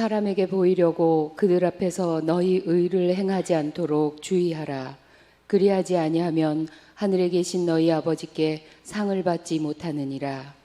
사람에게 보이려고 그들 앞에서 너희 의를 행하지 않도록 주의하라. 그리하지 아니하면 하늘에 계신 너희 아버지께 상을 받지 못하느니라.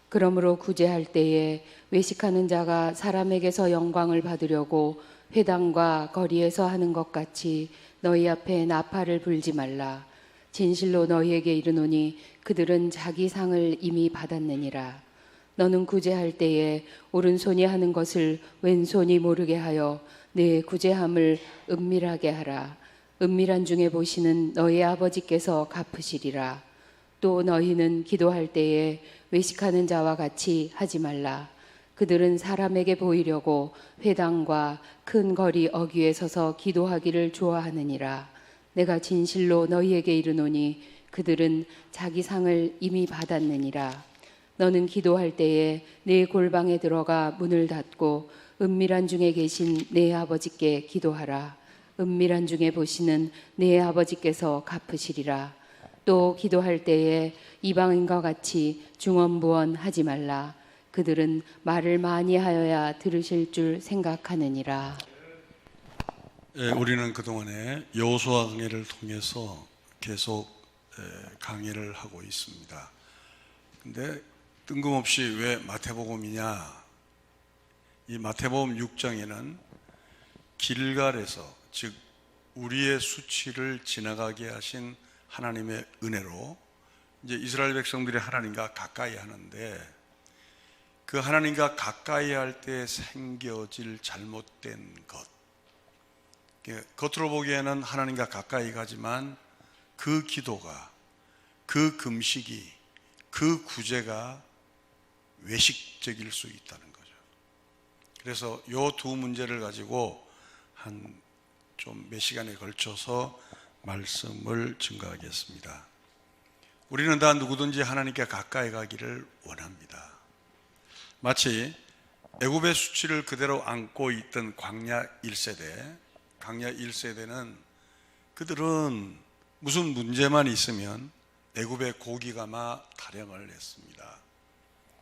그러므로 구제할 때에 외식하는 자가 사람에게서 영광을 받으려고 회당과 거리에서 하는 것 같이 너희 앞에 나팔을 불지 말라. 진실로 너희에게 이르노니 그들은 자기 상을 이미 받았느니라. 너는 구제할 때에 오른손이 하는 것을 왼손이 모르게 하여 내 구제함을 은밀하게 하라. 은밀한 중에 보시는 너희 아버지께서 갚으시리라. 또 너희는 기도할 때에 외식하는 자와 같이 하지 말라. 그들은 사람에게 보이려고 회당과 큰 거리 어귀에 서서 기도하기를 좋아하느니라. 내가 진실로 너희에게 이르노니 그들은 자기 상을 이미 받았느니라. 너는 기도할 때에 내 골방에 들어가 문을 닫고 은밀한 중에 계신 내 아버지께 기도하라. 은밀한 중에 보시는 내 아버지께서 갚으시리라. 또 기도할 때에 이방인과 같이 중언부언하지 말라. 그들은 말을 많이 하여야 들으실 줄 생각하느니라. 우리는 그동안에 여호수아 강해를 통해서 계속 강의를 하고 있습니다. 근데 뜬금없이 왜 마태복음이냐? 이 마태복음 6장에는 길갈에서, 즉 우리의 수치를 지나가게 하신 하나님의 은혜로 이제 이스라엘 백성들이 하나님과 가까이 하는데, 그 하나님과 가까이 할 때 생겨질 잘못된 것, 겉으로 보기에는 하나님과 가까이 가지만 그 기도가, 그 금식이, 그 구제가 외식적일 수 있다는 거죠. 그래서 이 두 문제를 가지고 한 좀 몇 시간에 걸쳐서 말씀을 증거하겠습니다. 우리는 다 누구든지 하나님께 가까이 가기를 원합니다. 마치 애굽의 수치를 그대로 안고 있던 광야 1세대, 광야 1세대는 그들은 무슨 문제만 있으면 애굽의 고기가마 타령을 했습니다.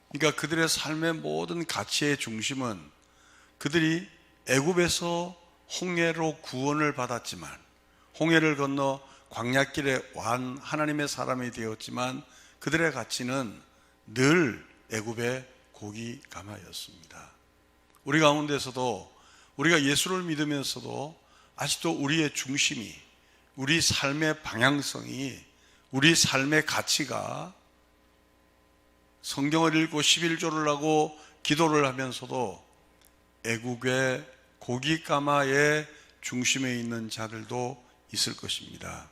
그러니까 그들의 삶의 모든 가치의 중심은 그들이 애굽에서 홍해로 구원을 받았지만, 홍해를 건너 광야길에 완 하나님의 사람이 되었지만 그들의 가치는 늘 애굽의 고기가마였습니다. 우리 가운데서도, 우리가 예수를 믿으면서도 아직도 우리의 중심이, 우리 삶의 방향성이, 우리 삶의 가치가 성경을 읽고 11조를 하고 기도를 하면서도 애국의 고기가마의 중심에 있는 자들도 있을 것입니다.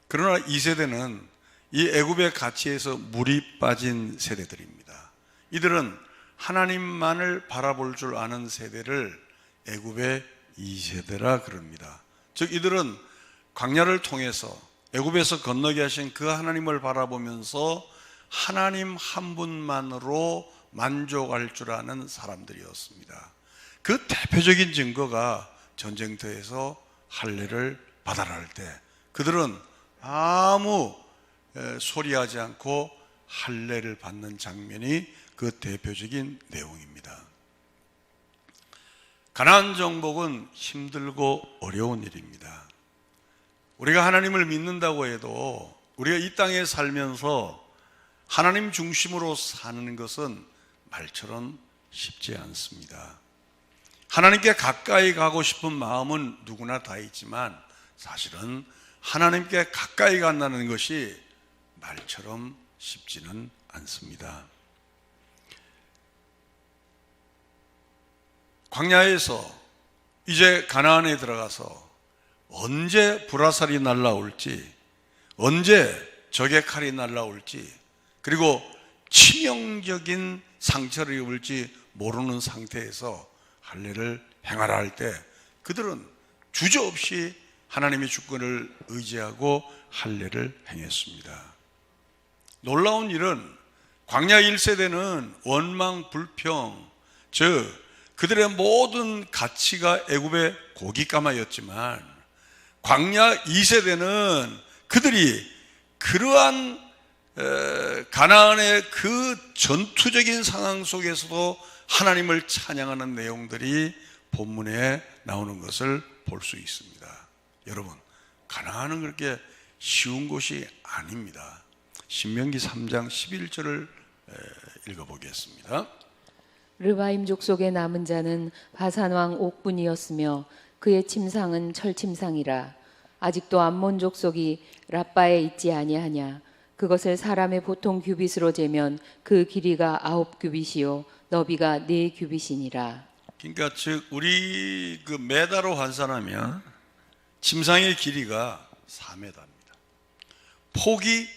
그러나 이 세대는 이 애굽의 가치에서 물이 빠진 세대들입니다. 이들은 하나님만을 바라볼 줄 아는 세대를 애굽의 2세대라 그럽니다. 즉 이들은 광야를 통해서 애굽에서 건너게 하신 그 하나님을 바라보면서 하나님 한 분만으로 만족할 줄 아는 사람들이었습니다. 그 대표적인 증거가 전쟁터에서 할례를 받아라 할 때 그들은 아무 소리하지 않고 할례를 받는 장면이 그 대표적인 내용입니다. 가나안 정복은 힘들고 어려운 일입니다. 우리가 하나님을 믿는다고 해도 우리가 이 땅에 살면서 하나님 중심으로 사는 것은 말처럼 쉽지 않습니다. 하나님께 가까이 가고 싶은 마음은 누구나 다 있지만 사실은 하나님께 가까이 간다는 것이 말처럼 쉽지는 않습니다. 광야에서 이제 가나안에 들어가서 언제 불화살이 날라올지, 언제 적의 칼이 날라올지, 그리고 치명적인 상처를 입을지 모르는 상태에서 할례를 행하라 할 때 그들은 주저없이 하나님의 주권을 의지하고 할례를 행했습니다. 놀라운 일은 광야 1세대는 원망 불평, 즉 그들의 모든 가치가 애굽의 고깃가마였지만 광야 2세대는 그들이 그러한 가나안의 그 전투적인 상황 속에서도 하나님을 찬양하는 내용들이 본문에 나오는 것을 볼 수 있습니다. 여러분, 가나안은 그렇게 쉬운 곳이 아닙니다. 신명기 3장 11절을 읽어보겠습니다. 르바임 족속의 남은 자는 바산 왕 옥분이었으며 그의 침상은 철침상이라. 아직도 암몬 족속이 랍바에 있지 아니하냐. 그것을 사람의 보통 규빗으로 재면 그 길이가 9규빗이요 너비가 4규빗이니라. 그러니까 즉 우리 그 메다로 환산하면 침상의 길이가 4m입니다. 폭이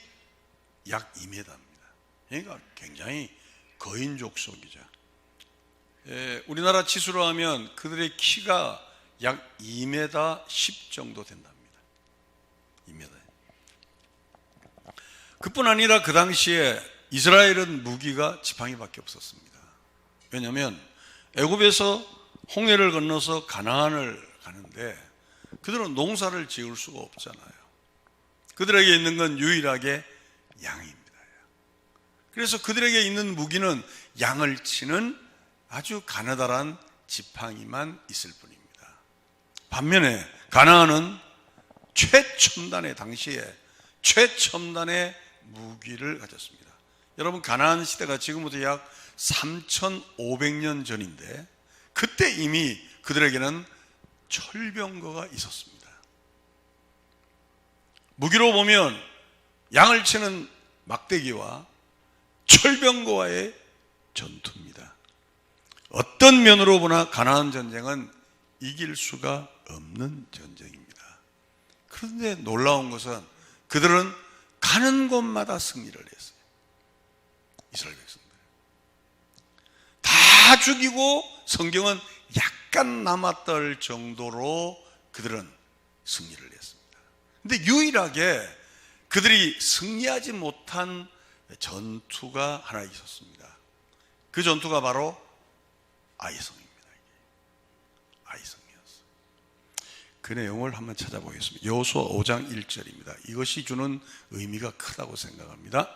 약 2m입니다. 그러니까 굉장히 거인 족속이죠. 우리나라 치수로 하면 그들의 키가 약 2m 10 정도 된답니다. 2m. 그뿐 아니라 그 당시에 이스라엘은 무기가 지팡이밖에 없었습니다. 왜냐하면 애굽에서 홍해를 건너서 가나안을 가는데 그들은 농사를 지을 수가 없잖아요. 그들에게 있는 건 유일하게 양입니다. 그래서 그들에게 있는 무기는 양을 치는 아주 가느다란 지팡이만 있을 뿐입니다. 반면에 가나안은 최첨단의 당시에 최첨단의 무기를 가졌습니다. 여러분, 가나안 시대가 지금부터 약 3,500년 전인데 그때 이미 그들에게는 철병거가 있었습니다. 무기로 보면 양을 치는 막대기와 철병거와의 전투입니다. 어떤 면으로 보나 가나안 전쟁은 이길 수가 없는 전쟁입니다. 그런데 놀라운 것은 그들은 가는 곳마다 승리를 했어요. 이스라엘 백성들 다 죽이고 성경은 약간 남았던 정도로 그들은 승리를 했습니다. 그런데 유일하게 그들이 승리하지 못한 전투가 하나 있었습니다. 그 전투가 바로 아이성입니다. 아이성이었어요. 그 내용을 한번 찾아보겠습니다. 여호수아 5장 1절입니다. 이것이 주는 의미가 크다고 생각합니다.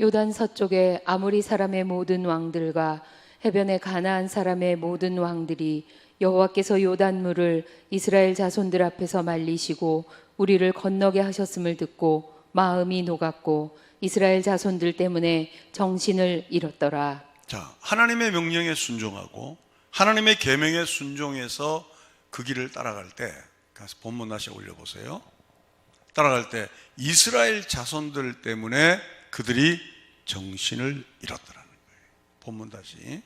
요단 서쪽의 아모리 사람의 모든 왕들과 해변의 가나안 사람의 모든 왕들이 여호와께서 요단물을 이스라엘 자손들 앞에서 말리시고 우리를 건너게 하셨음을 듣고 마음이 녹았고 이스라엘 자손들 때문에 정신을 잃었더라. 자, 하나님의 명령에 순종하고 하나님의 계명에 순종해서 그 길을 따라갈 때, 가서 본문 다시 올려보세요. 따라갈 때 이스라엘 자손들 때문에 그들이 정신을 잃었더라는 거예요. 본문 다시.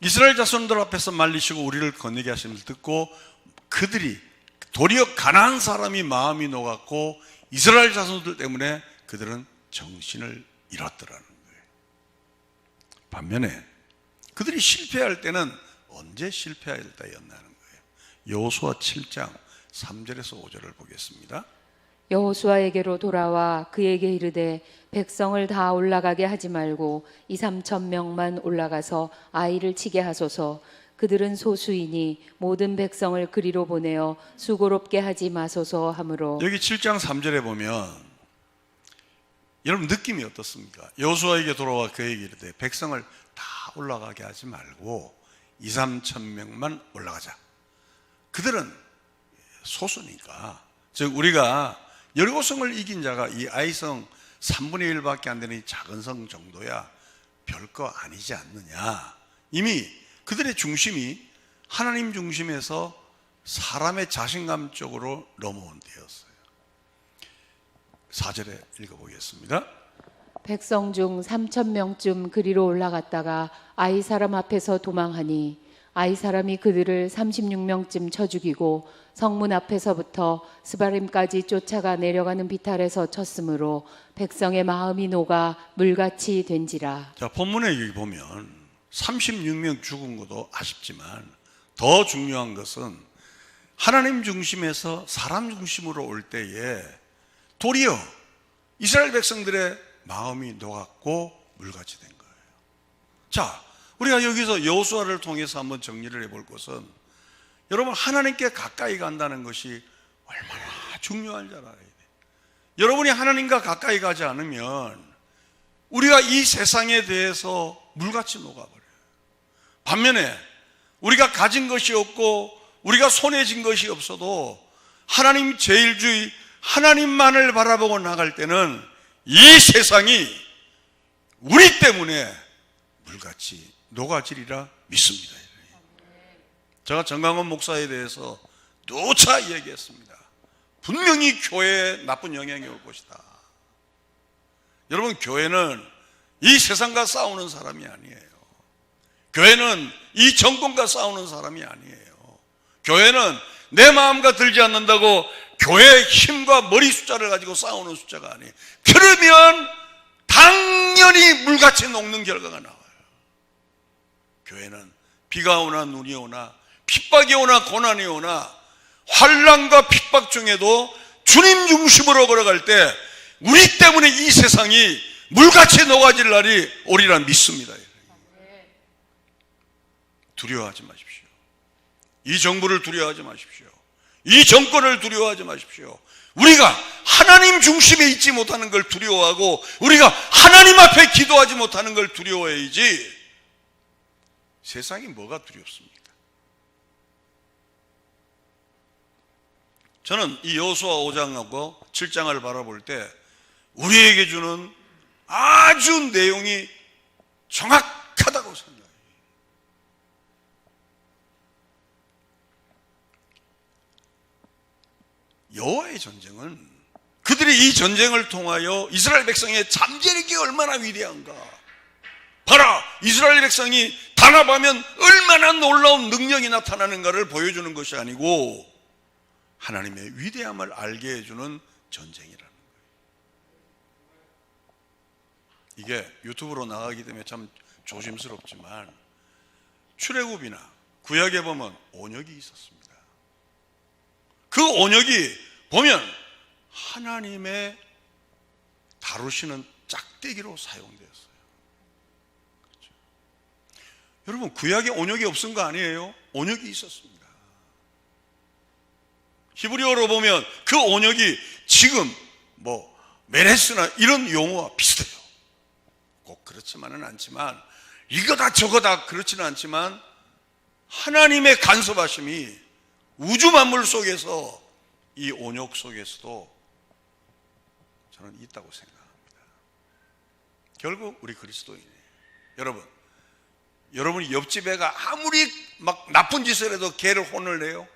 이스라엘 자손들 앞에서 말리시고 우리를 건너게 하심을 듣고 그들이 도리어 가나안 사람이 마음이 녹았고 이스라엘 자손들 때문에 그들은 정신을 잃었더라는 거예요. 반면에 그들이 실패할 때는 언제 실패할 때였나는 거예요. 여호수아 7장 3절에서 5절을 보겠습니다. 여호수아에게로 돌아와 그에게 이르되 백성을 다 올라가게 하지 말고 2-3천 명만 올라가서 아이를 치게 하소서. 그들은 소수이니 모든 백성을 그리로 보내어 수고롭게 하지 마소서 하므로. 여기 7장 3절에 보면 여러분 느낌이 어떻습니까? 여호수아에게 돌아와 그에게 이르되 백성을 다 올라가게 하지 말고 2-3천 명만 올라가자. 그들은 소수니까, 즉 우리가 여리고성을 이긴 자가 이 아이성 3분의 1밖에 안 되는 이 작은 성 정도야 별거 아니지 않느냐. 이미 그들의 중심이 하나님 중심에서 사람의 자신감 쪽으로 넘어온 데였어요. 4절에 읽어보겠습니다. 백성 중 3천 명쯤 그리로 올라갔다가 아이 사람 앞에서 도망하니 아이 사람이 그들을 36명쯤 쳐 죽이고 성문 앞에서부터 스바림까지 쫓아가 내려가는 비탈에서 쳤으므로 백성의 마음이 녹아 물같이 된지라. 자, 본문에 여기 보면 36명 죽은 것도 아쉽지만 더 중요한 것은 하나님 중심에서 사람 중심으로 올 때에 도리어 이스라엘 백성들의 마음이 녹았고 물같이 된 거예요. 자, 우리가 여기서 여호수아를 통해서 한번 정리를 해볼 것은, 여러분 하나님께 가까이 간다는 것이 얼마나 중요한 줄 알아야 돼요. 여러분이 하나님과 가까이 가지 않으면 우리가 이 세상에 대해서 물같이 녹아버려요. 반면에 우리가 가진 것이 없고 우리가 손에 쥔 것이 없어도 하나님 제일주의 하나님만을 바라보고 나갈 때는 이 세상이 우리 때문에 물같이 녹아지리라 믿습니다. 제가 정강원 목사에 대해서 누차 얘기했습니다. 분명히 교회에 나쁜 영향이 올 것이다. 여러분, 교회는 이 세상과 싸우는 사람이 아니에요. 교회는 이 정권과 싸우는 사람이 아니에요. 교회는 내 마음과 들지 않는다고 교회의 힘과 머리 숫자를 가지고 싸우는 숫자가 아니에요. 그러면 당연히 물같이 녹는 결과가 나와요. 교회는 비가 오나 눈이 오나 핍박이 오나 고난이 오나 환난과 핍박 중에도 주님 중심으로 걸어갈 때 우리 때문에 이 세상이 물같이 녹아질 날이 오리라 믿습니다. 두려워하지 마십시오. 이 정부를 두려워하지 마십시오. 이 정권을 두려워하지 마십시오. 우리가 하나님 중심에 있지 못하는 걸 두려워하고 우리가 하나님 앞에 기도하지 못하는 걸 두려워해야지 세상이 뭐가 두렵습니까? 저는 이 여호수아 5장하고 7장을 바라볼 때 우리에게 주는 아주 내용이 정확하다고 생각해요. 여호와의 전쟁은 그들이 이 전쟁을 통하여 이스라엘 백성의 잠재력이 얼마나 위대한가. 봐라, 이스라엘 백성이 단합하면 얼마나 놀라운 능력이 나타나는가를 보여주는 것이 아니고 하나님의 위대함을 알게 해주는 전쟁이라는 거예요. 이게 유튜브로 나가기 때문에 참 조심스럽지만 출애굽이나 구약에 보면 온역이 있었습니다. 그 온역이 보면 하나님의 다루시는 짝대기로 사용되었어요. 그렇죠? 여러분, 구약에 온역이 없은 거 아니에요? 온역이 있었습니다. 히브리어로 보면 그 온역이 지금 메레스나 이런 용어와 비슷해요. 꼭 그렇지만은 않지만 이거다 저거다 그렇지는 않지만 하나님의 간섭하심이 우주 만물 속에서 이 온역 속에서도 저는 있다고 생각합니다. 결국 우리 그리스도인이에요. 여러분이 옆집 애가 아무리 막 나쁜 짓을 해도 걔를 혼을 내요.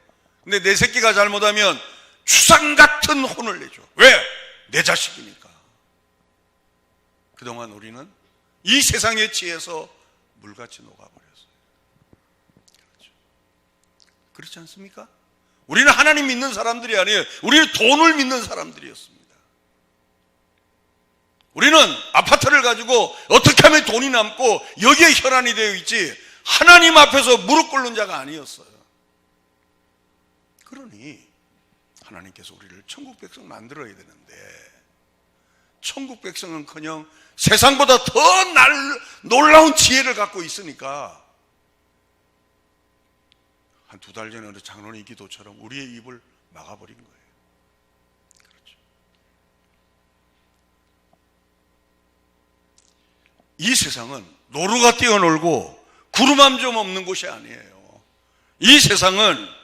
근데 내 새끼가 잘못하면 추상 같은 혼을 내죠. 왜? 내 자식이니까. 그동안 우리는 이 세상에 취해서 물같이 녹아버렸어요. 그렇죠. 그렇지 않습니까? 우리는 하나님 믿는 사람들이 아니에요. 우리는 돈을 믿는 사람들이었습니다. 우리는 아파트를 가지고 어떻게 하면 돈이 남고 여기에 혈안이 되어 있지 하나님 앞에서 무릎 꿇는 자가 아니었어요. 그러니 하나님께서 우리를 천국 백성 만들어야 되는데 천국 백성은커녕 세상보다 더 놀라운 지혜를 갖고 있으니까 한 2달 전에 어느 장로님 기도처럼 우리의 입을 막아버린 거예요. 그렇죠. 이 세상은 노루가 뛰어놀고 구름 한 점 없는 곳이 아니에요. 이 세상은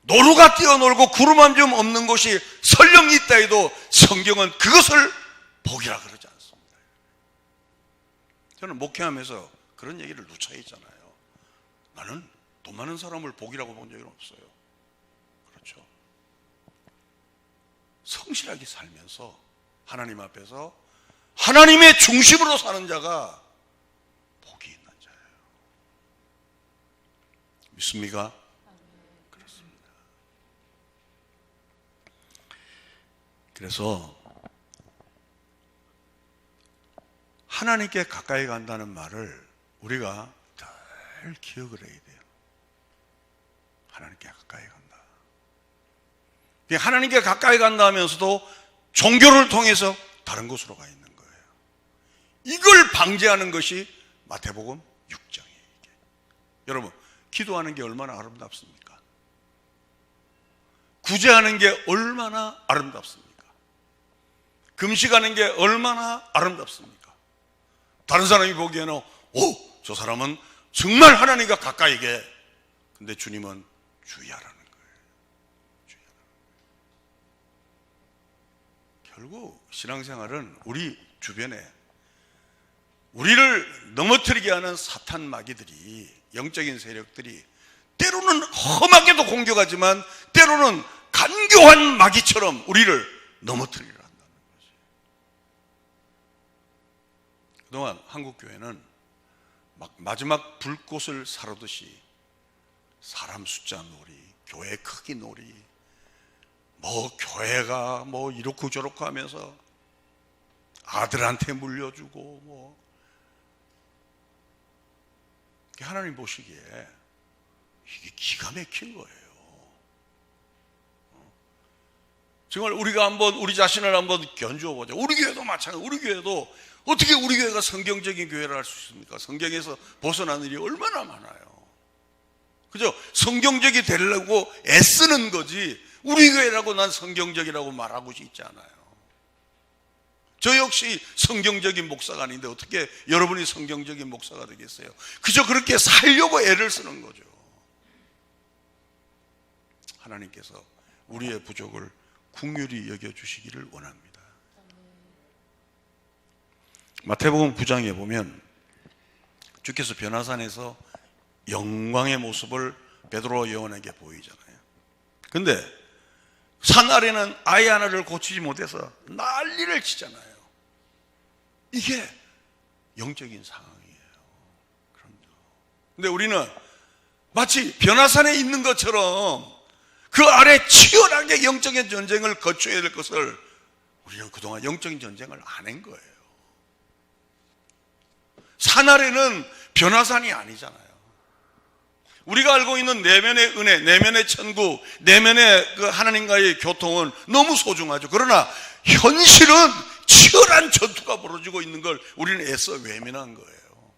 노루가 뛰어놀고 구름 한 점 없는 곳이 설령 있다 해도 성경은 그것을 복이라 그러지 않습니다. 저는 목회하면서 그런 얘기를 누차 했잖아요. 나는 돈 많은 사람을 복이라고 본 적이 없어요. 그렇죠. 성실하게 살면서 하나님 앞에서 하나님의 중심으로 사는 자가 복이 있는 자예요. 믿습니까? 그렇습니다. 그래서 하나님께 가까이 간다는 말을 우리가 잘 기억을 해야 돼요. 하나님께 가까이 간다. 하나님께 가까이 간다 하면서도 종교를 통해서 다른 곳으로 가 있는 거예요. 이걸 방지하는 것이 마태복음 6장이에요. 여러분, 기도하는 게 얼마나 아름답습니까? 구제하는 게 얼마나 아름답습니까? 금식하는 게 얼마나 아름답습니까? 다른 사람이 보기에는 오, 저 사람은 정말 하나님과 가까이 게. 근데 주님은 주의하라는 거예요. 주의하라는 거예요. 결국 신앙생활은 우리 주변에 우리를 넘어뜨리게 하는 사탄 마귀들이, 영적인 세력들이 때로는 험하게도 공격하지만 때로는 간교한 마귀처럼 우리를 넘어뜨리려 한다는 거지. 그동안 한국교회는 막 마지막 불꽃을 사르듯이 사람 숫자 놀이, 교회 크기 놀이, 뭐 교회가 뭐 이렇고 저렇고 하면서 아들한테 물려주고 뭐, 하나님 보시기에 이게 기가 막힌 거예요. 정말 우리가 한번 우리 자신을 한번 견주어 보자. 우리 교회도 마찬가지. 우리 교회도 어떻게 우리 교회가 성경적인 교회를 할 수 있습니까? 성경에서 벗어나는 일이 얼마나 많아요. 그죠? 성경적이 되려고 애쓰는 거지 우리 교회라고 난 성경적이라고 말하고 있지 않아요. 저 역시 성경적인 목사가 아닌데 어떻게 여러분이 성경적인 목사가 되겠어요? 그저 그렇게 살려고 애를 쓰는 거죠. 하나님께서 우리의 부족을 긍휼히 여겨주시기를 원합니다. 마태복음 9장에 보면 주께서 변화산에서 영광의 모습을 베드로와 요한에게 보이잖아요. 근데 산 아래는 아이 하나를 고치지 못해서 난리를 치잖아요. 이게 영적인 상황이에요. 그럼요. 근데 우리는 마치 변화산에 있는 것처럼 그 아래 치열하게 영적인 전쟁을 거쳐야 될 것을 우리는 그동안 영적인 전쟁을 안 한 거예요. 산 아래는 변화산이 아니잖아요. 우리가 알고 있는 내면의 은혜, 내면의 천국, 내면의 그 하나님과의 교통은 너무 소중하죠. 그러나 현실은 치열한 전투가 벌어지고 있는 걸 우리는 애써 외면한 거예요.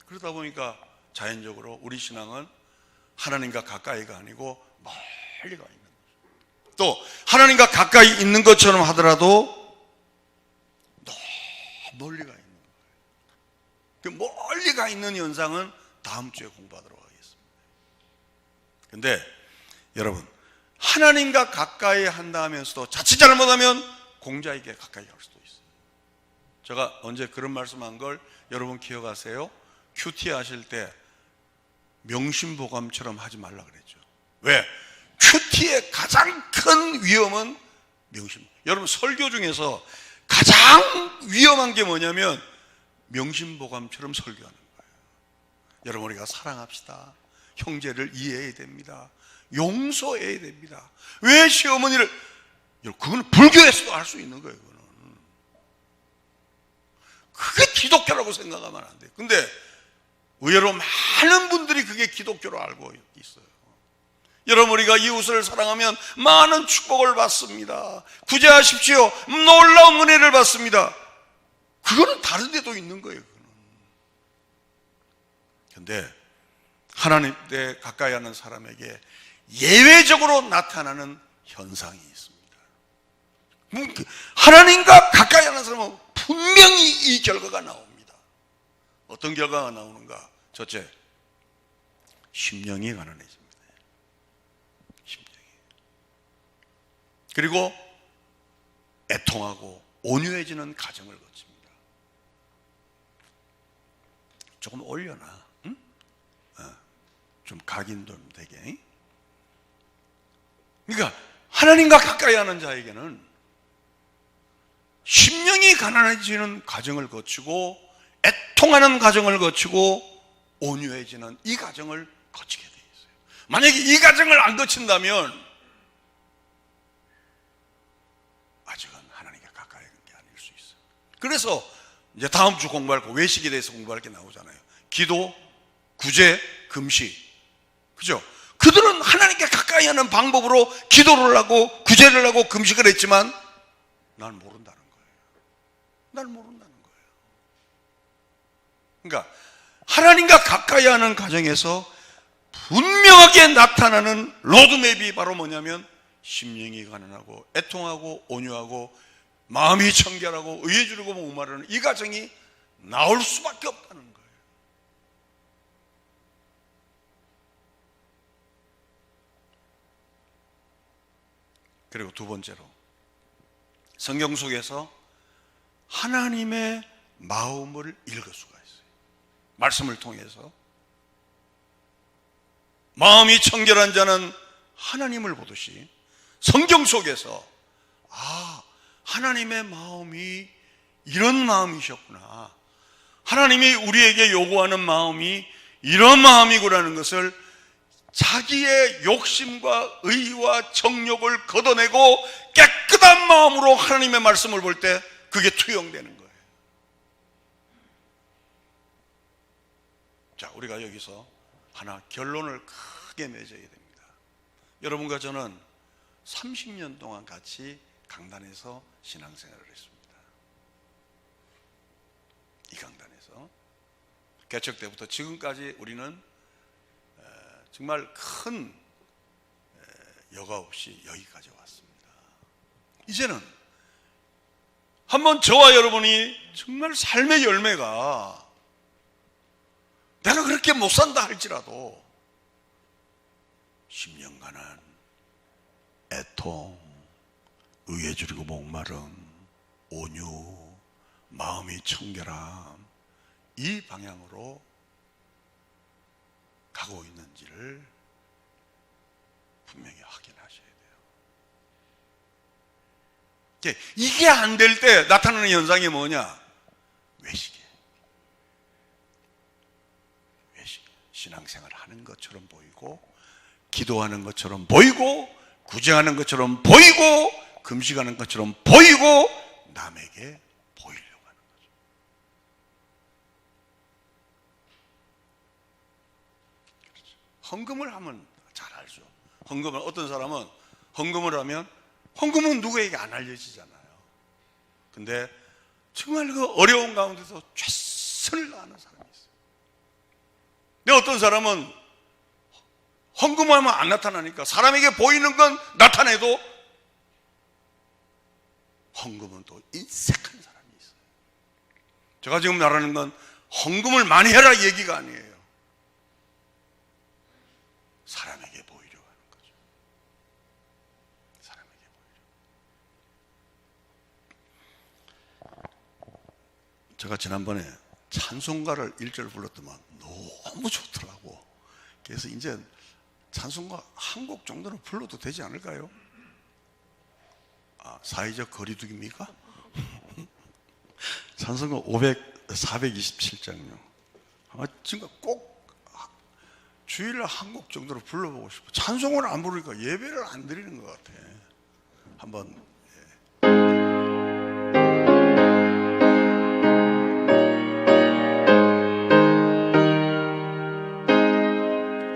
그러다 보니까 자연적으로 우리 신앙은 하나님과 가까이가 아니고 멀리 가 있는 거죠. 또 하나님과 가까이 있는 것처럼 하더라도 너무 멀리 가 있는 거예요. 그 멀리 가 있는 현상은 다음 주에 공부하도록 하겠습니다. 그런데 여러분, 하나님과 가까이 한다 하면서도 자칫 잘못하면 공자에게 가까이 갈 수도 있어요. 제가 언제 그런 말씀한 걸 여러분 기억하세요? 큐티 하실 때 명심보감처럼 하지 말라 그랬죠. 왜? 큐티의 가장 큰 위험은 명심. 여러분 설교 중에서 가장 위험한 게 뭐냐면 명심보감처럼 설교하는 거예요. 여러분 우리가 사랑합시다. 형제를 이해해야 됩니다. 용서해야 됩니다. 왜 시어머니를, 그건 불교에서도 할 수 있는 거예요. 그거는. 그게 기독교라고 생각하면 안 돼요. 근데 의외로 많은 분들이 그게 기독교로 알고 있어요. 여러분 우리가 이웃을 사랑하면 많은 축복을 받습니다. 구제하십시오. 놀라운 은혜를 받습니다. 그거는 다른 데도 있는 거예요. 그런데 하나님께 가까이 하는 사람에게 예외적으로 나타나는 현상이 있습니다. 하나님과 가까이 하는 사람은 분명히 이 결과가 나옵니다. 어떤 결과가 나오는가? 첫째, 심령이 가난해집니다. 심령이. 그리고 애통하고 온유해지는 과정을 거칩니다. 조금 올려놔. 응? 좀 각인도 되게. 그러니까 하나님과 가까이 하는 자에게는 심령이 가난해지는 과정을 거치고 애통하는 과정을 거치고 온유해지는 이 과정을 거치게 되어 있어요. 만약에 이 과정을 안 거친다면 아직은 하나님과 가까이 한 게 아닐 수 있어요. 그래서 이제 다음 주 공부할 거, 외식에 대해서 공부할 게 나오잖아요. 기도, 구제, 금식. 그죠? 그들은 하나님께 가까이 하는 방법으로 기도를 하고 구제를 하고 금식을 했지만 난 모른다는 거예요. 날 모른다는 거예요. 그러니까 하나님과 가까이 하는 과정에서 분명하게 나타나는 로드맵이 바로 뭐냐면 심령이 가난하고 애통하고 온유하고 마음이 청결하고 의에 주르고 목마르는 이 가정이 나올 수밖에 없다는 거예요. 그리고 두 번째로, 성경 속에서 하나님의 마음을 읽을 수가 있어요. 말씀을 통해서 마음이 청결한 자는 하나님을 보듯이 성경 속에서 하나님의 마음이 이런 마음이셨구나, 하나님이 우리에게 요구하는 마음이 이런 마음이구라는 것을 자기의 욕심과 의와 정욕을 걷어내고 깨끗한 마음으로 하나님의 말씀을 볼 때 그게 투영되는 거예요. 자, 우리가 여기서 하나 결론을 크게 맺어야 됩니다. 여러분과 저는 30년 동안 같이 강단에서 신앙생활을 했습니다. 이 강단에서 개척 때부터 지금까지 우리는 정말 큰 여과 없이 여기까지 왔습니다. 이제는 한번 저와 여러분이 정말 삶의 열매가 내가 그렇게 못 산다 할지라도 심령 가난, 애통, 의에 주르고 목마름, 온유, 마음이 청결함, 이 방향으로 가고 있는지를 분명히 확인하셔야 돼요. 이게 안 될 때 나타나는 현상이 뭐냐? 외식이에요. 외식. 신앙생활 하는 것처럼 보이고, 기도하는 것처럼 보이고, 구제하는 것처럼 보이고, 금식하는 것처럼 보이고, 남에게 보이려고 하는 거죠. 헌금을 하면 잘 알죠. 헌금을, 어떤 사람은 헌금을 하면 헌금은 누구에게 안 알려지잖아요. 근데 정말 그 어려운 가운데서 최선을 다하는 사람이 있어요. 근데 어떤 사람은 헌금하면 안 나타나니까 사람에게 보이는 건 나타내도 헌금은 또 인색한 사람이 있어요. 제가 지금 말하는 건 헌금을 많이 해라 얘기가 아니에요. 사람에게 보이려고 하는 거죠. 사람에게 보이려고. 제가 지난번에 찬송가를 1절 불렀더만 너무 좋더라고. 그래서 이제 찬송가 한 곡 정도는 불러도 되지 않을까요? 사회적 거리두기입니까? 찬송가 427장요. 지금 꼭 주일날 한 곡 정도로 불러보고 싶어. 찬송을 안 부르니까 예배를 안 드리는 것 같아. 한번.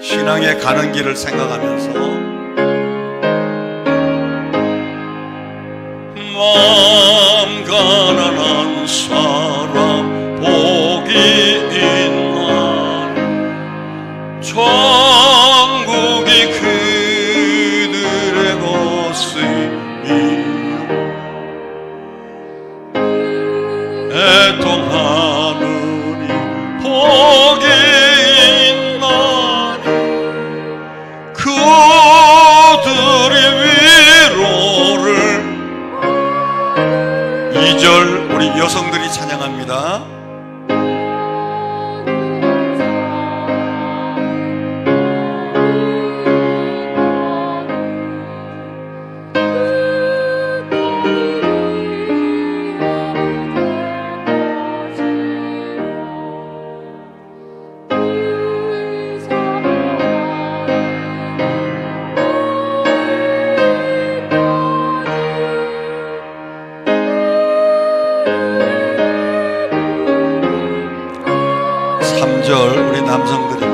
신앙에 가는 길을 생각하면서 마음 가난한 사람 복이 있나니 천국이 그들의 것이며 애통하느니 복이 있나니 그들이 위로를. 2절 우리 여성들이 찬양합니다. 우리 남성들입니다.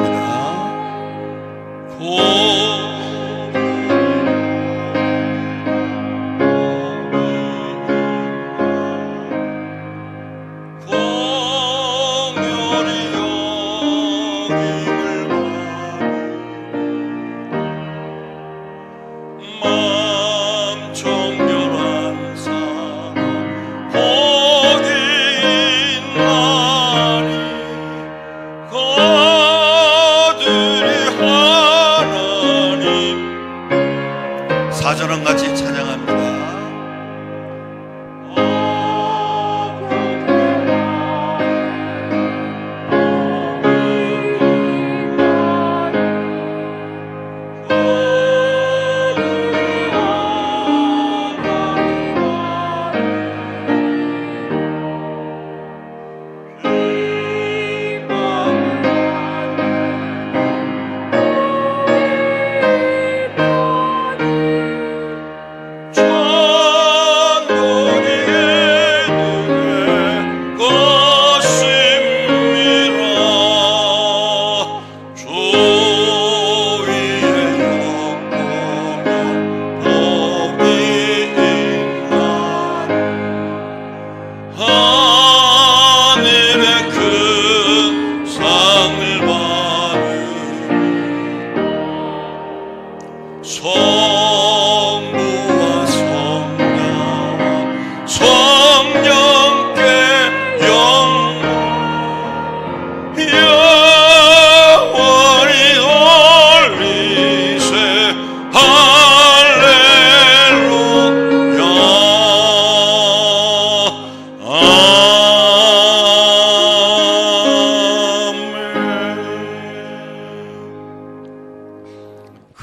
공연히 여김을 받 저랑 같이 찬양합니다.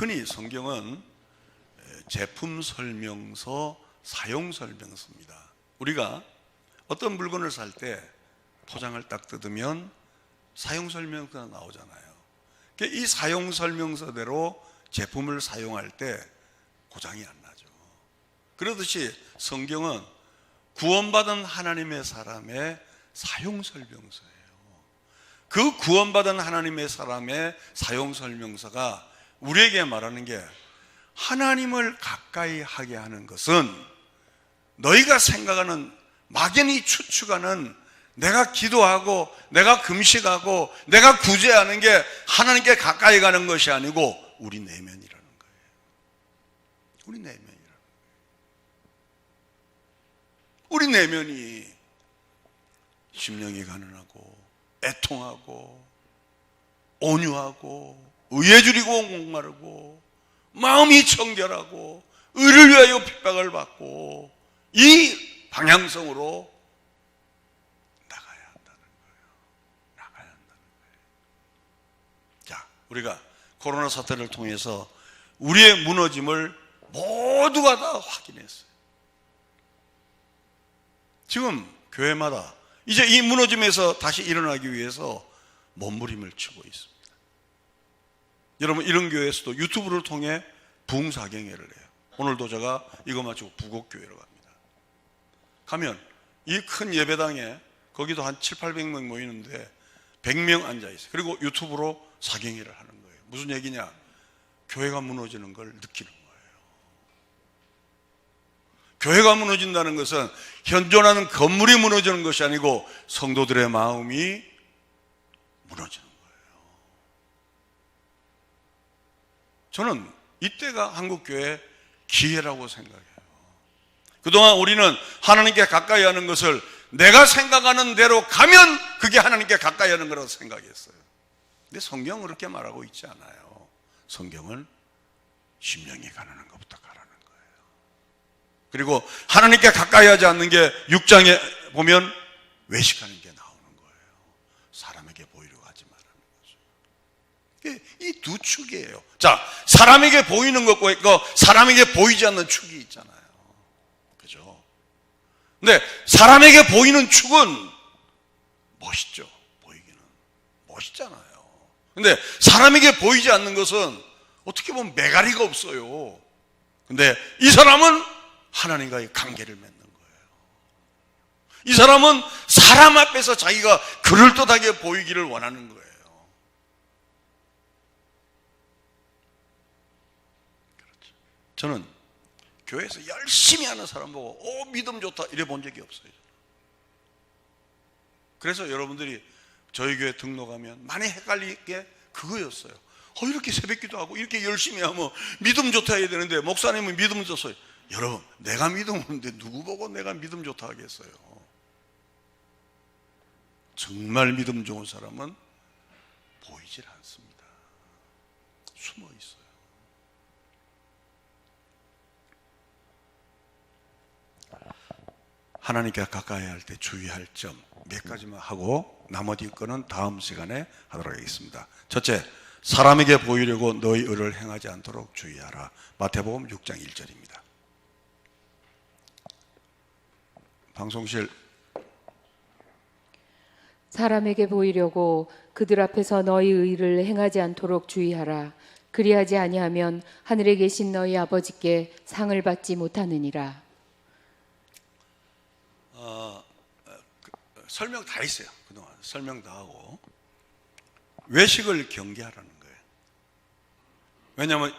흔히 성경은 제품 설명서, 사용 설명서입니다. 우리가 어떤 물건을 살 때 포장을 딱 뜯으면 사용 설명서가 나오잖아요. 이 사용 설명서대로 제품을 사용할 때 고장이 안 나죠. 그러듯이 성경은 구원받은 하나님의 사람의 사용 설명서예요. 그 구원받은 하나님의 사람의 사용 설명서가 우리에게 말하는 게, 하나님을 가까이 하게 하는 것은 너희가 생각하는, 막연히 추측하는, 내가 기도하고 내가 금식하고 내가 구제하는 게 하나님께 가까이 가는 것이 아니고 우리 내면이라는 거예요. 우리 내면이라는 거예요. 우리 내면이 심령이 가난하고 애통하고 온유하고 의에 줄이고 목마르고 마음이 청결하고 의를 위하여 핍박을 받고 이 방향성으로 나가야 한다는 거예요. 나가야 한다는 거예요. 자, 우리가 코로나 사태를 통해서 우리의 무너짐을 모두가 다 확인했어요. 지금 교회마다 이제 이 무너짐에서 다시 일어나기 위해서 몸부림을 치고 있습니다. 여러분, 이런 교회에서도 유튜브를 통해 부흥사경회를 해요. 오늘도 제가 이거 마치고 부곡교회로 갑니다. 가면 이 큰 예배당에 거기도 한 700~800명 모이는데 100명 앉아있어요. 그리고 유튜브로 사경회를 하는 거예요. 무슨 얘기냐? 교회가 무너지는 걸 느끼는 거예요. 교회가 무너진다는 것은 현존하는 건물이 무너지는 것이 아니고 성도들의 마음이 무너지는 거예요. 저는 이때가 한국교회의 기회라고 생각해요. 그동안 우리는 하나님께 가까이 하는 것을 내가 생각하는 대로 가면 그게 하나님께 가까이 하는 거라고 생각했어요. 근데 성경은 그렇게 말하고 있지 않아요. 성경은 심령이 가난한 것부터 가라는 거예요. 그리고 하나님께 가까이 하지 않는 게 6장에 보면 외식하는 게 나오는 거예요. 사람에게 보이려고 하지 말라는 거죠. 이 두 축이에요. 자, 사람에게 보이는 것과 있고 사람에게 보이지 않는 축이 있잖아요. 그죠? 근데 사람에게 보이는 축은 멋있죠. 보이기는 멋있잖아요. 근데 사람에게 보이지 않는 것은 어떻게 보면 매가리가 없어요. 근데 이 사람은 하나님과의 관계를 맺는 거예요. 이 사람은 사람 앞에서 자기가 그럴듯하게 보이기를 원하는 거예요. 그렇죠. 저는 교회에서 열심히 하는 사람 보고 믿음 좋다 이래 본 적이 없어요. 그래서 여러분들이 저희 교회 등록하면 많이 헷갈리게 그거였어요. 이렇게 새벽기도 하고 이렇게 열심히 하면 믿음 좋다 해야 되는데 목사님은 믿음 좋어요. 여러분, 내가 믿음 없는데 누구 보고 내가 믿음 좋다 하겠어요? 정말 믿음 좋은 사람은 보이질 않습니다. 숨어 있어요. 하나님께 가까이 할 때 주의할 점 몇 가지만 하고 나머지 거는 다음 시간에 하도록 하겠습니다. 첫째, 사람에게 보이려고 너희 의를 행하지 않도록 주의하라. 마태복음 6장 1절입니다. 방송실. 사람에게 보이려고 그들 앞에서 너희 의를 행하지 않도록 주의하라. 그리하지 아니하면 하늘에 계신 너희 아버지께 상을 받지 못하느니라. 설명 다 했어요. 그동안 설명 다 하고 외식을 경계하라는 거예요. 왜냐하면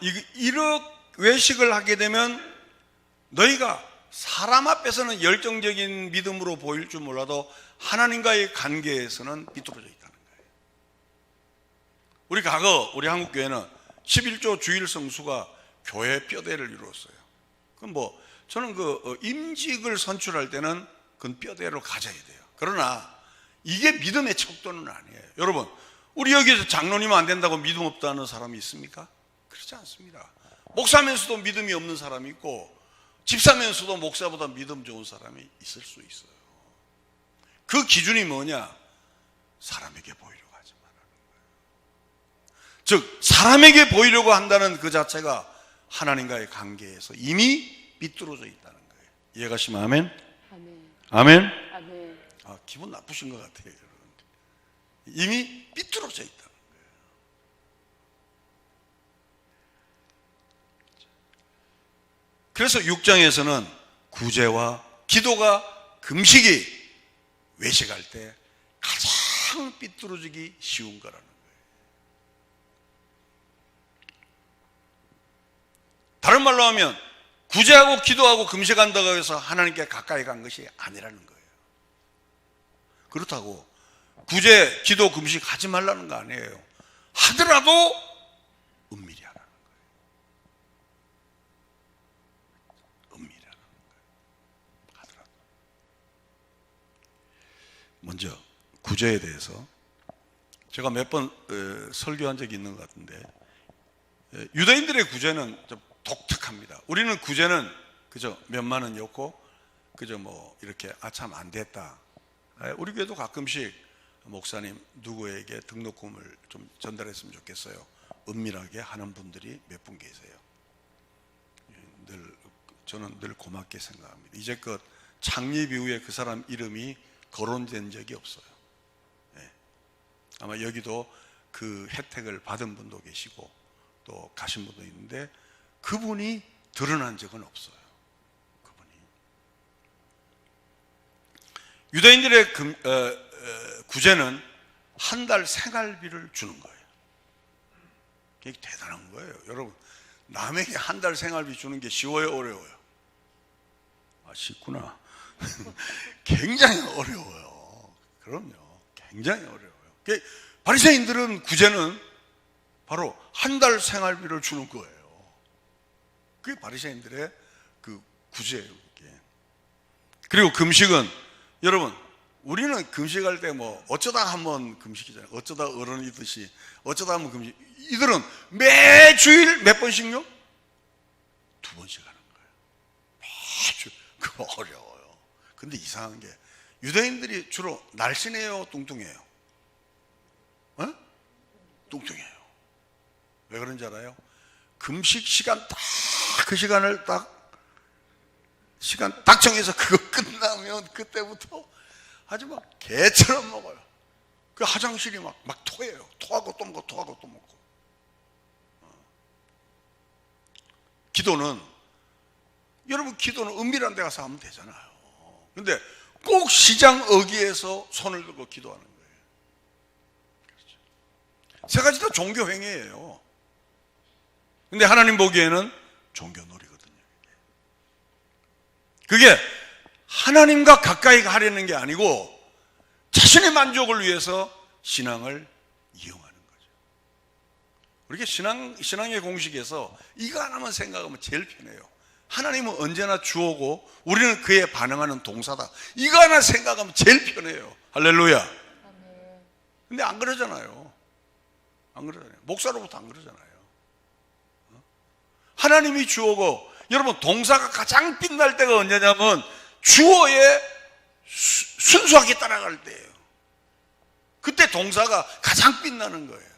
외식을 하게 되면 너희가 사람 앞에서는 열정적인 믿음으로 보일 줄 몰라도 하나님과의 관계에서는 비뚤어져 있다는 거예요. 우리 한국교회는 11조 주일 성수가 교회 뼈대를 이루었어요. 그럼 저는 임직을 선출할 때는 그건 뼈대로 가져야 돼요. 그러나 이게 믿음의 척도는 아니에요. 여러분, 우리 여기서 장로님은 안 된다고 믿음 없다는 사람이 있습니까? 그렇지 않습니다. 목사면서도 믿음이 없는 사람이 있고 집사면서도 목사보다 믿음 좋은 사람이 있을 수 있어요. 그 기준이 뭐냐? 사람에게 보이려고 하지 말라는 거예요. 즉 사람에게 보이려고 한다는 그 자체가 하나님과의 관계에서 이미 삐뚤어져 있다는 거예요. 이해가시면 아멘? 아멘. 아멘? 아멘. 기분 나쁘신 것 같아요. 이미 삐뚤어져 있다는 거예요. 그래서 6장에서는 구제와 기도가 금식이 외식할 때 가장 삐뚤어지기 쉬운 거라는 거예요. 다른 말로 하면 구제하고 기도하고 금식한다고 해서 하나님께 가까이 간 것이 아니라는 거예요. 그렇다고 구제, 기도, 금식 하지 말라는 거 아니에요. 하더라도 은밀히 하라는 거예요. 은밀히 하라는 거예요. 하더라도. 먼저 구제에 대해서 제가 몇 번 설교한 적이 있는 것 같은데, 유대인들의 구제는 좀 독특합니다. 우리는 구제는 그저 몇만 원이었고 그저 이렇게 참 안 됐다. 우리 교회도 가끔씩 목사님 누구에게 등록금을 좀 전달했으면 좋겠어요. 은밀하게 하는 분들이 몇 분 계세요. 저는 늘 고맙게 생각합니다. 이제껏 창립 이후에 그 사람 이름이 거론된 적이 없어요. 아마 여기도 그 혜택을 받은 분도 계시고 또 가신 분도 있는데 그분이 드러난 적은 없어요. 그분이. 유대인들의 구제는 한 달 생활비를 주는 거예요. 그게 대단한 거예요. 여러분, 남에게 한 달 생활비 주는 게 쉬워요, 어려워요? 쉽구나. 굉장히 어려워요. 그럼요. 굉장히 어려워요. 바리새인들은 구제는 바로 한 달 생활비를 주는 거예요. 그게 바리새인들의 그 구제예요. 그게. 그리고 금식은 여러분, 우리는 금식할 때 어쩌다 한번 금식이잖아요. 어쩌다 어른이듯이 어쩌다 한번 금식. 이들은 매주일 몇 번씩요? 2번씩 하는 거예요. 매주. 그거 어려워요. 근데 이상한 게 유대인들이 주로 날씬해요, 뚱뚱해요? 뚱뚱해요. 왜 그런지 알아요? 금식 시간 그 시간을 시간 딱 정해서 그거 끝나면 그때부터 아주 개처럼 먹어요. 그 화장실이 막 토해요. 토하고 또 먹고 토하고 또 먹고. 기도는 여러분, 기도는 은밀한 데 가서 하면 되잖아요. 근데 꼭 시장 어귀에서 손을 들고 기도하는 거예요. 그렇죠. 세 가지 다 종교 행위예요. 근데 하나님 보기에는 종교놀이거든요. 그게 하나님과 가까이 가려는 게 아니고 자신의 만족을 위해서 신앙을 이용하는 거죠. 우리가 신앙의 공식에서 이거 하나만 생각하면 제일 편해요. 하나님은 언제나 주어고 우리는 그에 반응하는 동사다. 이거 하나 생각하면 제일 편해요. 할렐루야. 근데 안 그러잖아요. 안 그러잖아요. 목사로부터 안 그러잖아요. 하나님이 주어고, 여러분 동사가 가장 빛날 때가 언제냐면 주어에 순수하게 따라갈 때예요. 그때 동사가 가장 빛나는 거예요.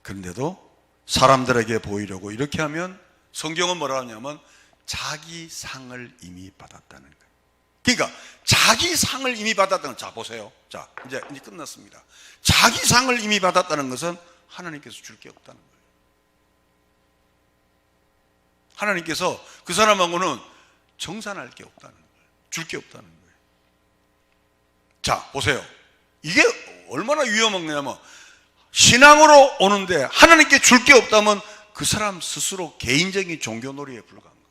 그런데도 사람들에게 보이려고 이렇게 하면 성경은 뭐라 하냐면 자기 상을 이미 받았다는 거예요. 그러니까 자기 상을 이미 받았다는, 자 보세요. 자 이제 끝났습니다. 자기 상을 이미 받았다는 것은 하나님께서 줄 게 없다는 거예요. 하나님께서 그 사람하고는 정산할 게 없다는 거예요. 줄 게 없다는 거예요. 자 보세요. 이게 얼마나 위험한 거냐면, 신앙으로 오는데 하나님께 줄 게 없다면 그 사람 스스로 개인적인 종교놀이에 불과한 거예요.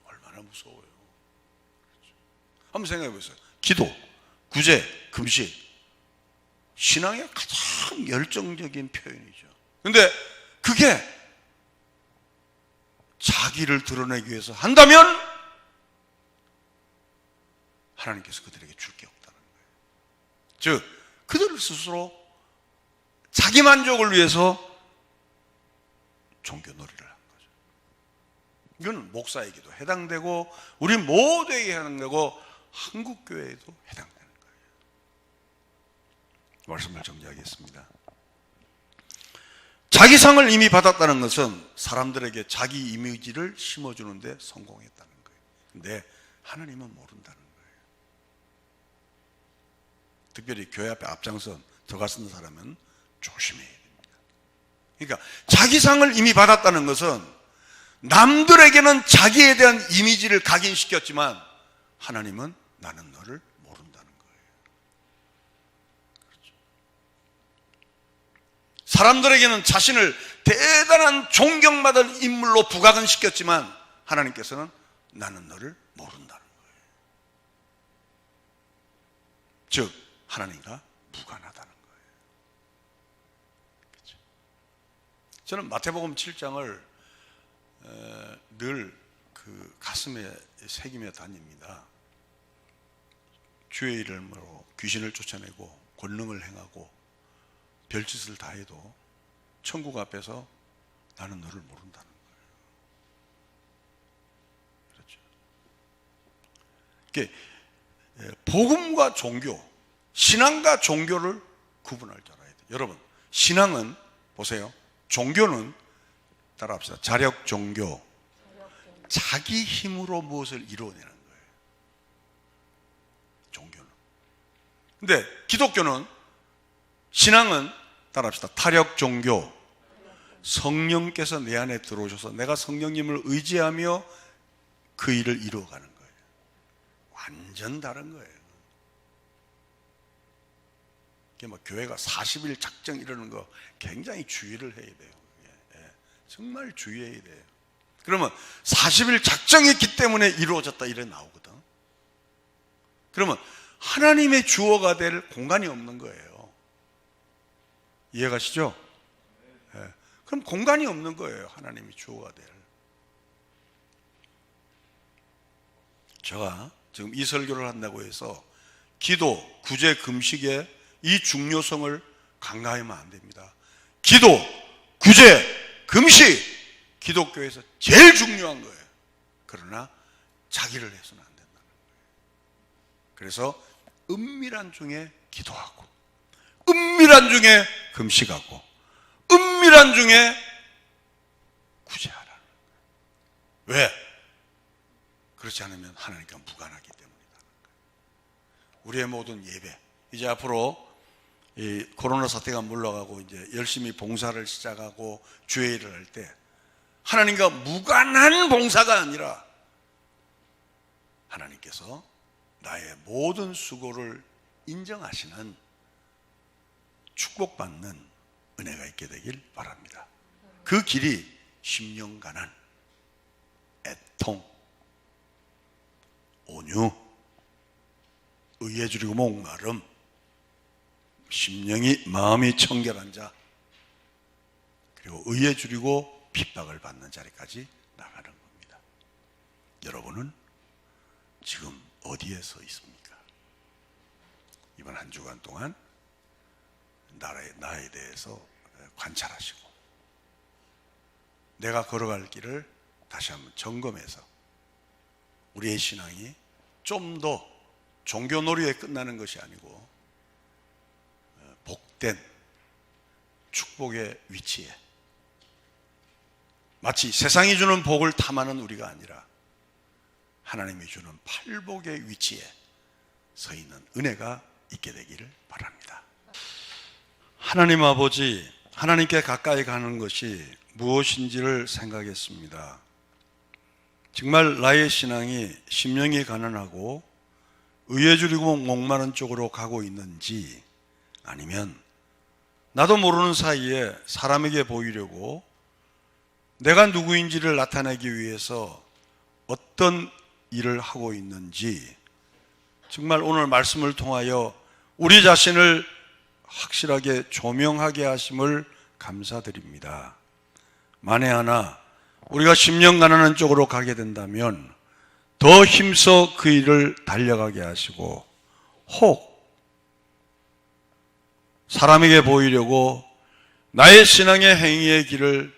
얼마나 무서워요. 그렇죠? 한번 생각해 보세요. 기도, 구제, 금식, 신앙의 가장 열정적인 표현이죠. 근데 그게 자기를 드러내기 위해서 한다면 하나님께서 그들에게 줄 게 없다는 거예요. 즉 그들 스스로 자기 만족을 위해서 종교놀이를 한 거죠. 이건 목사에게도 해당되고 우리 모두에게 해당되고 한국교회에도 해당되는 거예요. 말씀을 정리하겠습니다. 자기 상을 이미 받았다는 것은 사람들에게 자기 이미지를 심어주는 데 성공했다는 거예요. 근데 하나님은 모른다는 거예요. 특별히 교회 앞에 앞장선 들어가는 사람은 조심해야 됩니다. 그러니까 자기 상을 이미 받았다는 것은 남들에게는 자기에 대한 이미지를 각인시켰지만 하나님은 나는 너를 모른다는 거예요. 그렇죠? 사람들에게는 자신을 대단한 존경받을 인물로 부각은 시켰지만 하나님께서는 나는 너를 모른다는 거예요. 즉 하나님과 무관하다는 거예요. 그렇죠? 저는 마태복음 7장을 늘 그 가슴에 새기며 다닙니다. 주의 이름으로 귀신을 쫓아내고 권능을 행하고 별짓을 다 해도 천국 앞에서 나는 너를 모른다는 거예요. 그렇죠? 복음과 종교, 신앙과 종교를 구분할 줄 알아야 돼요. 여러분, 신앙은 보세요. 종교는 따라합시다. 자력 종교. 자기 힘으로 무엇을 이루어내는 거예요. 종교는. 근데 기독교는, 신앙은 따라합시다. 타력 종교. 성령께서 내 안에 들어오셔서 내가 성령님을 의지하며 그 일을 이루어가는 거예요. 완전 다른 거예요. 이게 뭐 교회가 40일 작정 이러는 거 굉장히 주의를 해야 돼요. 정말 주의해야 돼요. 그러면 40일 작정했기 때문에 이루어졌다 이래 나오거든. 그러면 하나님의 주어가 될 공간이 없는 거예요. 이해가시죠? 네. 그럼 공간이 없는 거예요. 하나님이 주어가 될. 제가 지금 이 설교를 한다고 해서 기도, 구제, 금식의 이 중요성을 강조하면 안 됩니다. 기도, 구제, 금식, 기독교에서 제일 중요한 거예요. 그러나 자기를 해서는 안 된다는 거예요. 그래서 은밀한 중에 기도하고, 은밀한 중에 금식하고, 은밀한 중에 구제하라는 거예요. 왜? 그렇지 않으면 하나님과 무관하기 때문이라는 거예요. 우리의 모든 예배, 이제 앞으로 이 코로나 사태가 물러가고 이제 열심히 봉사를 시작하고 주일을 할 때 하나님과 무관한 봉사가 아니라 하나님께서 나의 모든 수고를 인정하시는 축복받는 은혜가 있게 되길 바랍니다. 그 길이 심령가난, 애통, 온유, 의에 줄이고 목마름, 심령이 마음이 청결한 자, 그리고 의에 줄이고 핍박을 받는 자리까지 나가는 겁니다. 여러분은 지금 어디에 서 있습니까? 이번 한 주간 동안 나에 대해서 관찰하시고 내가 걸어갈 길을 다시 한번 점검해서 우리의 신앙이 좀 더 종교놀이에 끝나는 것이 아니고 복된 축복의 위치에, 마치 세상이 주는 복을 탐하는 우리가 아니라 하나님이 주는 팔복의 위치에 서 있는 은혜가 있게 되기를 바랍니다. 하나님 아버지, 하나님께 가까이 가는 것이 무엇인지를 생각했습니다. 정말 나의 신앙이 심령이 가난하고 의에 줄이고 목마른 쪽으로 가고 있는지, 아니면 나도 모르는 사이에 사람에게 보이려고 내가 누구인지를 나타내기 위해서 어떤 일을 하고 있는지, 정말 오늘 말씀을 통하여 우리 자신을 확실하게 조명하게 하심을 감사드립니다. 만에 하나 우리가 심령 가난한 쪽으로 가게 된다면 더 힘써 그 일을 달려가게 하시고, 혹 사람에게 보이려고 나의 신앙의 행위의 길을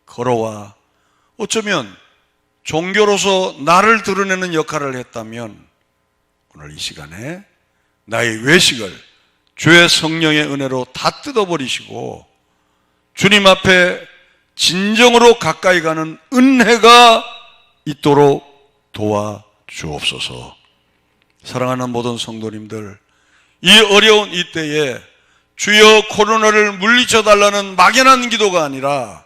걸어와 어쩌면 종교로서 나를 드러내는 역할을 했다면 오늘 이 시간에 나의 외식을 주의 성령의 은혜로 다 뜯어버리시고 주님 앞에 진정으로 가까이 가는 은혜가 있도록 도와주옵소서. 사랑하는 모든 성도님들, 이 어려운 이때에 주여 코로나를 물리쳐 달라는 막연한 기도가 아니라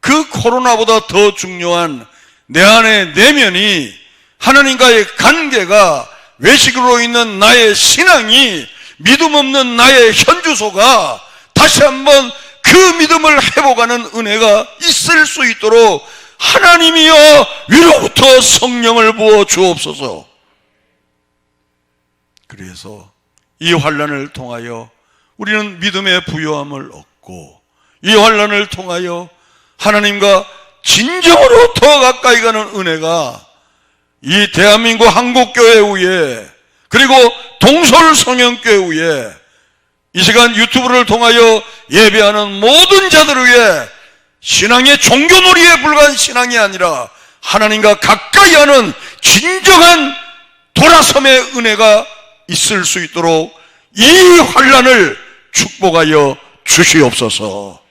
그 코로나보다 더 중요한 내 안의 내면이, 하나님과의 관계가, 외식으로 있는 나의 신앙이, 믿음 없는 나의 현주소가 다시 한번 그 믿음을 회복하는 은혜가 있을 수 있도록 하나님이여 위로부터 성령을 부어 주옵소서. 그래서 이 환난을 통하여 우리는 믿음의 부요함을 얻고, 이 환난을 통하여 하나님과 진정으로 더 가까이 가는 은혜가 이 대한민국 한국교회 위에, 그리고 동서울성령교회 위에, 이 시간 유튜브를 통하여 예배하는 모든 자들 위에 신앙의 종교놀이에 불과한 신앙이 아니라 하나님과 가까이 하는 진정한 돌아섬의 은혜가 있을 수 있도록 이 환난을 축복하여 주시옵소서.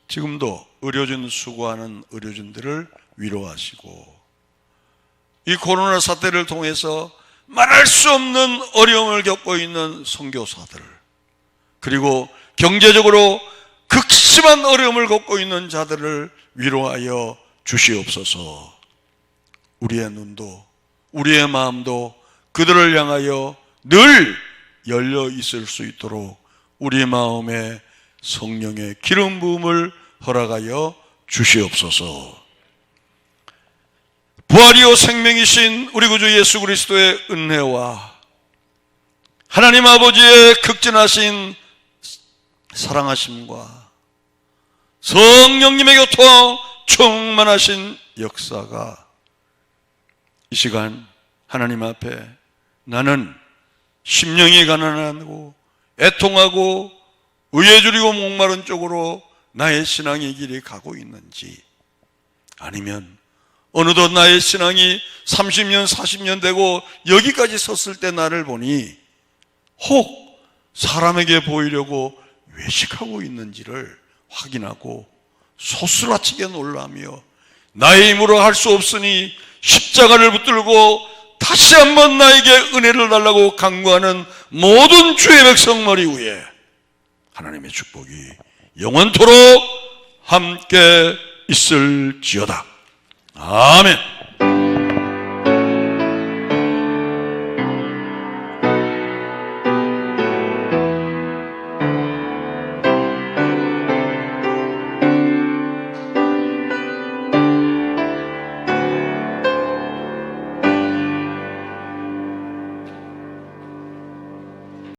지금도 의료진 수고하는 의료진들을 위로하시고, 이 코로나 사태를 통해서 말할 수 없는 어려움을 겪고 있는 선교사들, 그리고 경제적으로 극심한 어려움을 겪고 있는 자들을 위로하여 주시옵소서. 우리의 눈도 우리의 마음도 그들을 향하여 늘 열려 있을 수 있도록 우리 마음에 성령의 기름 부음을 허락하여 주시옵소서. 부활이요 생명이신 우리 구주 예수 그리스도의 은혜와 하나님 아버지의 극진하신 사랑하심과 성령님의 교통 충만하신 역사가 이 시간 하나님 앞에 나는 심령이 가난하고 애통하고 의에 줄이고 목마른 쪽으로 나의 신앙의 길이 가고 있는지, 아니면 어느덧 나의 신앙이 30년 40년 되고 여기까지 섰을 때 나를 보니 혹 사람에게 보이려고 외식하고 있는지를 확인하고 소스라치게 놀라며 나의 힘으로 할 수 없으니 십자가를 붙들고 다시 한번 나에게 은혜를 달라고 간구하는 모든 주의 백성 머리 위에 하나님의 축복이 영원토록 함께 있을지어다. 아멘.